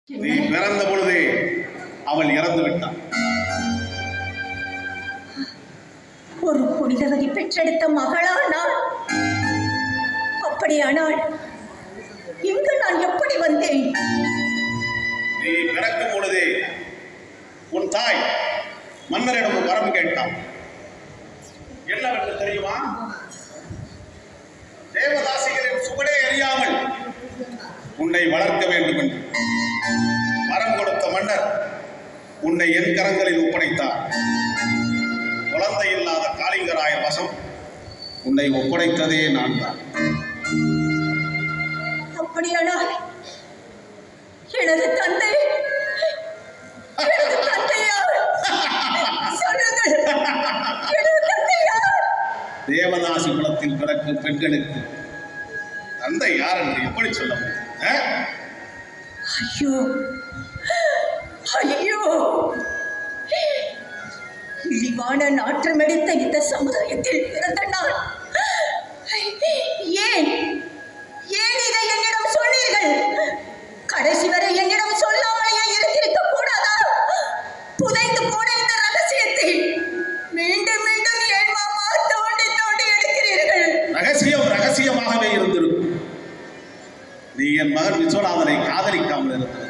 நீ பிறந்த பொழுதே அவள் இறந்து விட்டாள். ஒரு புனிதவதி பெற்றெடுத்த மகளா நான்? அப்படியானால் இங்கு நான் எப்படி வந்தேன்? நீ பிறக்கும் பொழுதே உன் தாய் மன்னரிடம் ஒரு வரம் கேட்டான். என்னவென்று தெரியுமா? தேவதாசிகளின் சுவடே அறியாமல் உன்னை வளர்க்க வேண்டும் என்று வரம் கொடுத்த மன்னர் உன்னை என் கரங்களில் ஒப்படைத்தார். குழந்தை இல்லாத காளிங்கராயர் வசம் உன்னை ஒப்படைத்ததே நான் தான். அப்படியானால் எனது தந்தை தேவதாசி குலத்தில் பிறக்கும் பெண்களுக்கு தந்தை யார் என்று எப்படி சொல்ல முடியும்? ஐயோ ஐயோ, இழிவான நாற்றமெடுத்த இந்த சமுதாயத்தில் பிறந்த நான் ஏன் ஏன் இதை என்னிடம் சொன்னீர்கள்? கடைசி வரை என்னிடம் சொல்லாமலேயே இருந்திருக்க கூடாதா? புதைந்து போன இந்த ரகசியத்தை மீண்டும் மீண்டும் ஏன் மாமா தோண்டி தோண்டி எடுக்கிறீர்கள்? ரகசியமாகவே இருந்திருக்கும். நீ என் மகன் விஸ்வநாதனை காதலிக்காமல் இருந்த